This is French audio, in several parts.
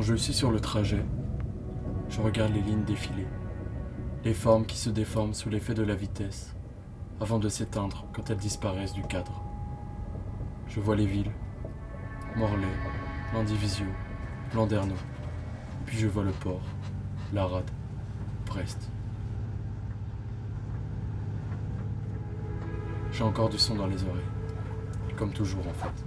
je suis sur le trajet, je regarde les lignes défiler, les formes qui se déforment sous l'effet de la vitesse, avant de s'éteindre quand elles disparaissent du cadre. Je vois les villes, Morlaix, Landivisiau, Landerneau, puis je vois le port, la rade, Brest. J'ai encore du son dans les oreilles, comme toujours en fait.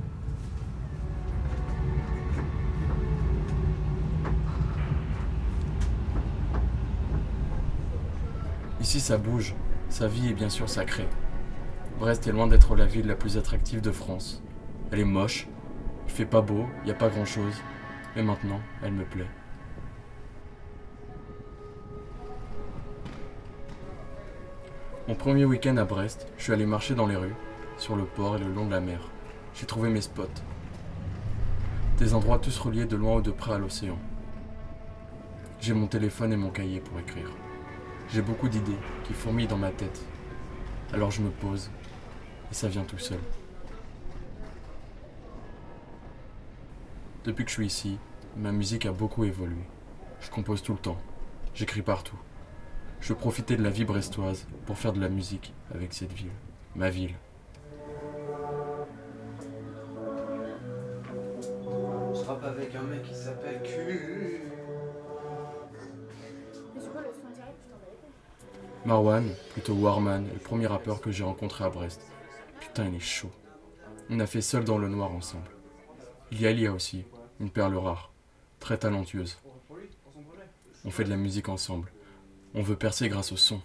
Ici ça bouge, sa vie est bien sûr sacrée. Brest est loin d'être la ville la plus attractive de France. Elle est moche, il fait pas beau, y a pas grand chose, mais maintenant elle me plaît. Mon premier week-end à Brest, je suis allé marcher dans les rues, sur le port et le long de la mer. J'ai trouvé mes spots. Des endroits tous reliés de loin ou de près à l'océan. J'ai mon téléphone et mon cahier pour écrire. J'ai beaucoup d'idées qui fourmillent dans ma tête. Alors je me pose et ça vient tout seul. Depuis que je suis ici, ma musique a beaucoup évolué. Je compose tout le temps, j'écris partout. Je profitais de la vie brestoise pour faire de la musique avec cette ville, ma ville. Je rappe avec un mec qui s'appelle Q. Marwan, plutôt Warman, est le premier rappeur que j'ai rencontré à Brest. Putain, il est chaud. On a fait Seul dans le noir ensemble. Il y a Lia aussi, une perle rare, très talentueuse. On fait de la musique ensemble. On veut percer grâce au son.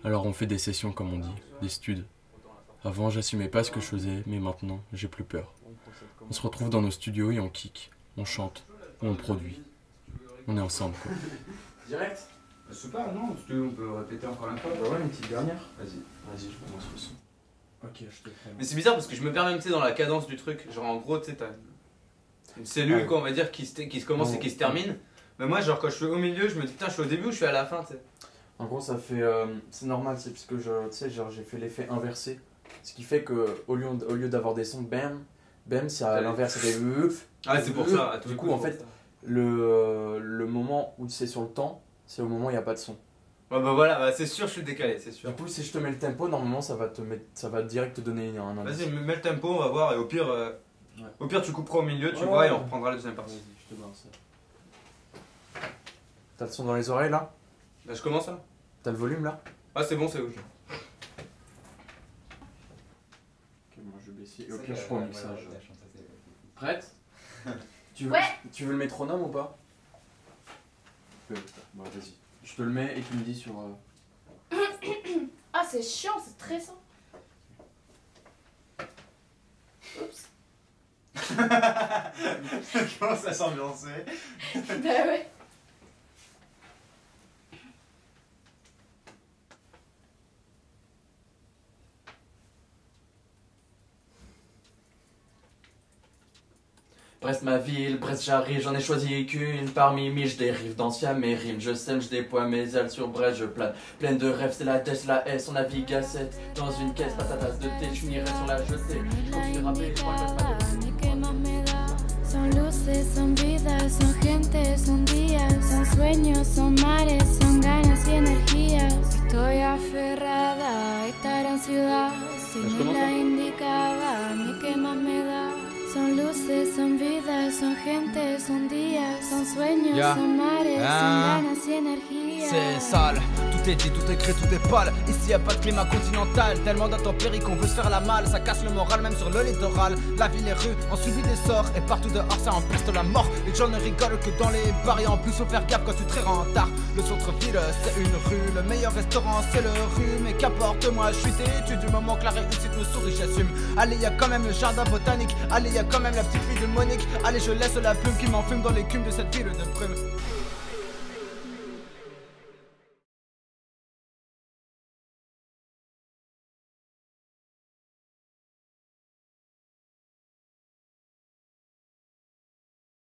Alors on fait des sessions comme on dit, des studs. Avant, j'assumais pas ce que je faisais, mais maintenant, j'ai plus peur. On se retrouve dans nos studios et on kick, on chante, ou on produit. On est ensemble, quoi. Direct? Je sais pas, non, parce qu'on peut répéter encore une fois. Bah ouais, une petite dernière. Vas-y, je commence le son. Ok, je te prends. Mais c'est bizarre parce que je me perds même, tu sais, dans la cadence du truc. Genre en gros, tu sais, t'as une cellule, quoi, on va dire, qui se commence et qui se termine. Mais moi, genre quand je suis au milieu, je me dis putain, je suis au début ou je suis à la fin, tu sais. En gros, ça fait. C'est normal, c'est parce que tu sais, genre j'ai fait l'effet inversé. Ce qui fait que au lieu d'avoir des sons bam, bam, c'est à l'inverse. Ça fait. Ah, c'est pour ça. Du coup, en fait, le moment où c'est sur le temps, c'est au moment où il n'y a pas de son. Ouais, bah voilà, bah, c'est sûr, je suis décalé, c'est sûr. Du coup, si je te mets le tempo, normalement, ça va direct te donner un indice. Vas-y, mets le tempo, on va voir, et au pire, tu couperas au milieu, tu vois, et on reprendra la deuxième partie. Vas-y, je te balance ça. T'as le son dans les oreilles là? Là, je commence là? T'as le volume là? Ah, c'est bon, c'est ok. Ok, moi je vais baisser. Et au pire, je prends le mixage. Prête? Tu veux, Ouais. Tu veux le métronome ou pas? Bon, vas-y. Je te le mets et tu me dis sur. Ah, c'est chiant, c'est stressant. Oups. Comment ça s'ambiancer? Bah ouais. Brest ma ville, Brest j'arrive, j'en ai choisi qu'une parmi mille, je dérive d'anciens mes rimes, je sème, je déploie mes ailes sur Brest, je plane, pleine de rêves, c'est la tête, la S, on navigue à 7, dans une caisse, pas ta tasse de thé, je finirai sur la jetée, je continue de rapper, je crois que Son luces, son vidas, son gente, son días, son sueños, son mares, son ganas y energías. Estoy aferrada a esta gran ciudad, si me la indicaba, a mí qué más me da. Son luces, son vidas, son gente, son días, son sueños, son mares, son ganas y energías. C'est sale, tout est dit, tout est créé, tout est pâle. Ici y a pas de climat continental, tellement d'intempéries qu'on veut se faire la malle. Ça casse le moral même sur le littoral. La ville, les rues ont subi des sorts et partout dehors ça empeste la mort. Les gens ne rigolent que dans les bars et en plus faut faire gaffe quand tu te rends en tard. Le centre-ville c'est une rue, le meilleur restaurant c'est le rue. Mais qu'importe moi je suis têtu du moment que la réussite me sourit j'assume. Allez y a quand même le jardin botanique, allez y a quand même la petite fille de Monique. Allez je laisse la plume qui m'enfume dans l'écume de cette ville de brume.